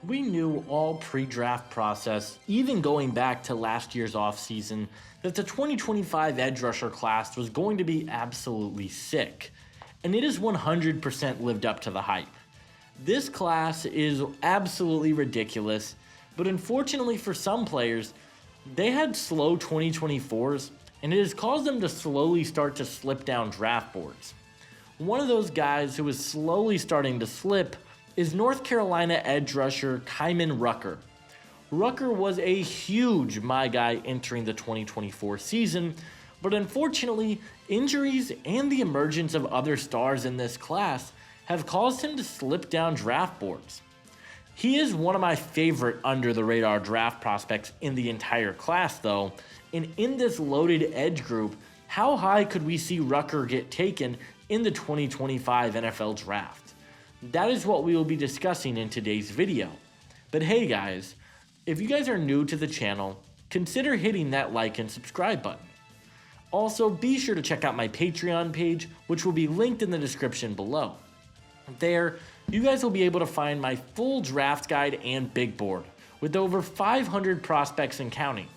We knew all pre-draft process, even going back to last year's offseason, that the 2025 edge rusher class was going to be absolutely sick, and it has 100% lived up to the hype. This class is absolutely ridiculous, but unfortunately for some players, they had slow 2024s, and it has caused them to slowly start to slip down draft boards. One of those guys who is slowly starting to slip is North Carolina edge rusher Kaimon Rucker. Rucker was a huge my guy entering the 2024 season, but unfortunately, injuries and the emergence of other stars in this class have caused him to slip down draft boards. He is one of my favorite under the radar draft prospects in the entire class though, and in this loaded edge group, how high could we see Rucker get taken in the 2025 NFL draft? That is what we will be discussing in today's video. But hey guys, if you guys are new to the channel, consider hitting that like and subscribe button. Also, be sure to check out my Patreon page, which will be linked in the description below. There, you guys will be able to find my full draft guide and big board, with over 500 prospects and counting.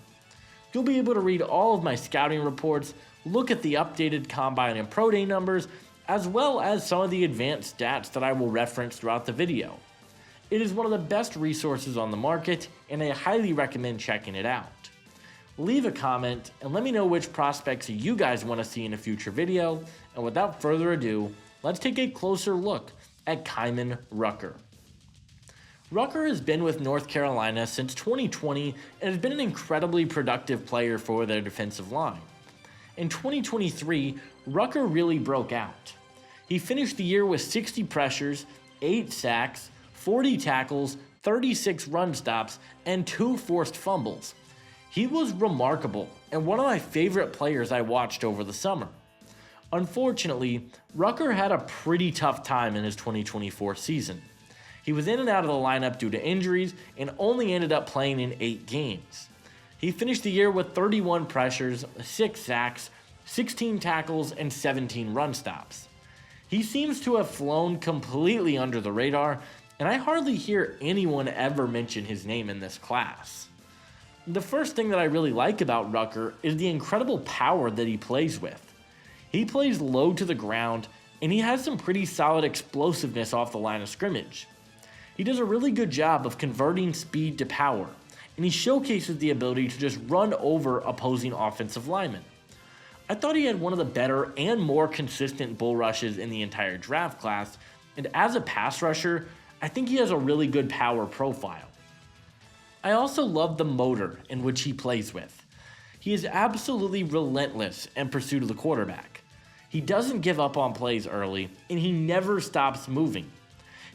You'll be able to read all of my scouting reports, look at the updated combine and pro day numbers, as well as some of the advanced stats that I will reference throughout the video. It is one of the best resources on the market, and I highly recommend checking it out. Leave a comment and let me know which prospects you guys want to see in a future video, and without further ado, let's take a closer look at Kaimon Rucker. Rucker has been with North Carolina since 2020 and has been an incredibly productive player for their defensive line. In 2023, Rucker really broke out. He finished the year with 60 pressures, 8 sacks, 40 tackles, 36 run stops, and 2 forced fumbles. He was remarkable and one of my favorite players I watched over the summer. Unfortunately, Rucker had a pretty tough time in his 2024 season. He was in and out of the lineup due to injuries and only ended up playing in 8 games. He finished the year with 31 pressures, 6 sacks, 16 tackles, and 17 run stops. He seems to have flown completely under the radar, and I hardly hear anyone ever mention his name in this class. The first thing that I really like about Rucker is the incredible power that he plays with. He plays low to the ground, and he has some pretty solid explosiveness off the line of scrimmage. He does a really good job of converting speed to power, and he showcases the ability to just run over opposing offensive linemen. I thought he had one of the better and more consistent bull rushes in the entire draft class, and as a pass rusher, I think he has a really good power profile. I also love the motor in which he plays with. He is absolutely relentless in pursuit of the quarterback. He doesn't give up on plays early, and he never stops moving.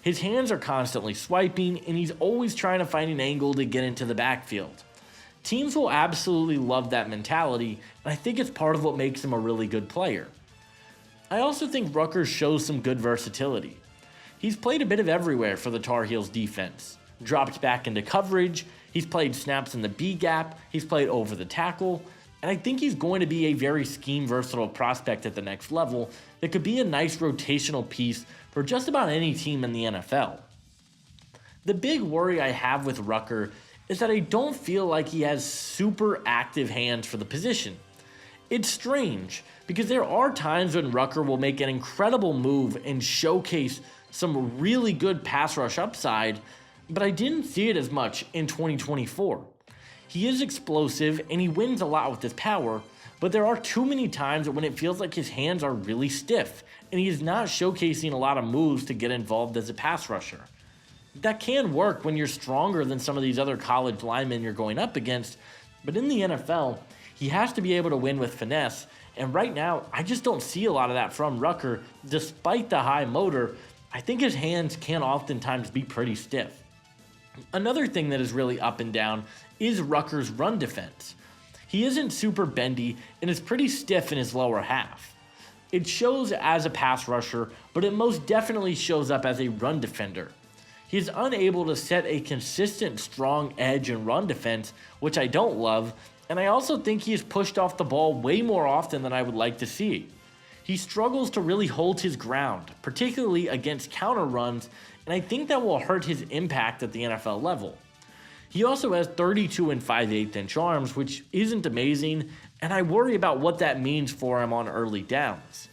His hands are constantly swiping, and he's always trying to find an angle to get into the backfield. Teams will absolutely love that mentality, and I think it's part of what makes him a really good player. I also think Rucker shows some good versatility. He's played a bit of everywhere for the Tar Heels defense. Dropped back into coverage, he's played snaps in the B gap, he's played over the tackle, and I think he's going to be a very scheme versatile prospect at the next level that could be a nice rotational piece for just about any team in the NFL. The big worry I have with Rucker is that I don't feel like he has super active hands for the position. It's strange because there are times when Rucker will make an incredible move and showcase some really good pass rush upside, but I didn't see it as much in 2024. He is explosive and he wins a lot with his power, but there are too many times when it feels like his hands are really stiff and he is not showcasing a lot of moves to get involved as a pass rusher. That can work when you're stronger than some of these other college linemen you're going up against, but in the NFL, he has to be able to win with finesse, and right now, I just don't see a lot of that from Rucker. Despite the high motor, I think his hands can oftentimes be pretty stiff. Another thing that is really up and down is Rucker's run defense. He isn't super bendy and is pretty stiff in his lower half. It shows as a pass rusher, but it most definitely shows up as a run defender. He is unable to set a consistent strong edge and run defense, which I don't love, and I also think he is pushed off the ball way more often than I would like to see. he struggles to really hold his ground, particularly against counter runs, and I think that will hurt his impact at the NFL level. He also has 32 and 5/8 inch arms, which isn't amazing, and I worry about what that means for him on early downs.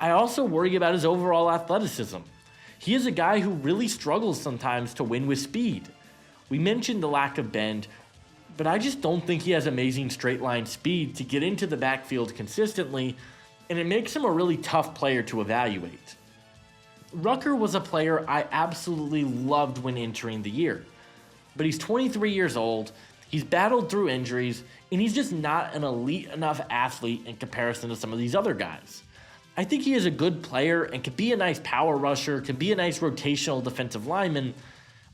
I also worry about his overall athleticism. He is a guy who really struggles sometimes to win with speed. We mentioned the lack of bend, but I just don't think he has amazing straight line speed to get into the backfield consistently, and it makes him a really tough player to evaluate. Rucker was a player I absolutely loved when entering the year, but he's 23 years old, he's battled through injuries, and he's just not an elite enough athlete in comparison to some of these other guys. I think he is a good player and could be a nice power rusher, can be a nice rotational defensive lineman,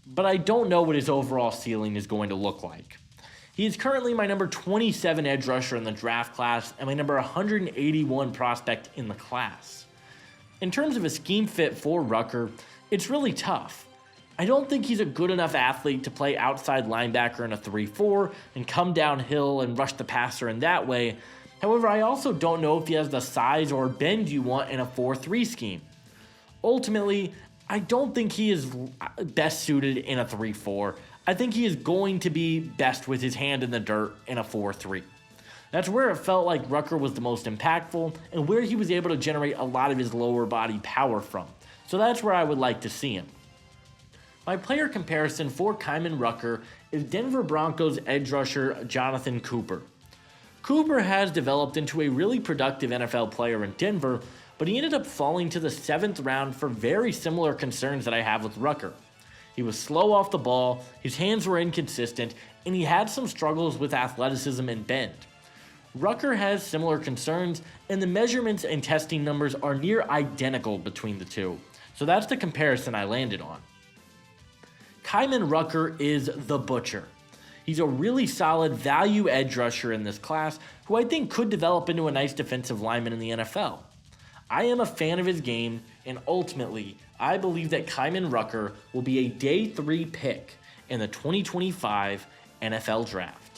but I don't know what his overall ceiling is going to look like. He is currently my number 27 edge rusher in the draft class and my number 181 prospect in the class. In terms of a scheme fit for Rucker, it's really tough. I don't think he's a good enough athlete to play outside linebacker in a 3-4 and come downhill and rush the passer in that way. However, I also don't know if he has the size or bend you want in a 4-3 scheme. Ultimately, I don't think he is best suited in a 3-4. I think he is going to be best with his hand in the dirt in a 4-3. That's where it felt like Rucker was the most impactful and where he was able to generate a lot of his lower body power from. So that's where I would like to see him. My player comparison for Kaimon Rucker is Denver Broncos edge rusher Jonathan Cooper. Cooper has developed into a really productive NFL player in Denver, but he ended up falling to the 7th round for very similar concerns that I have with Rucker. He was slow off the ball, his hands were inconsistent, and he had some struggles with athleticism and bend. Rucker has similar concerns, and the measurements and testing numbers are near identical between the two, so that's the comparison I landed on. Kaimon Rucker is the butcher. He's a really solid value edge rusher in this class who I think could develop into a nice defensive lineman in the NFL. I am a fan of his game, and ultimately, I believe that Kaimon Rucker will be a day 3 pick in the 2025 NFL Draft.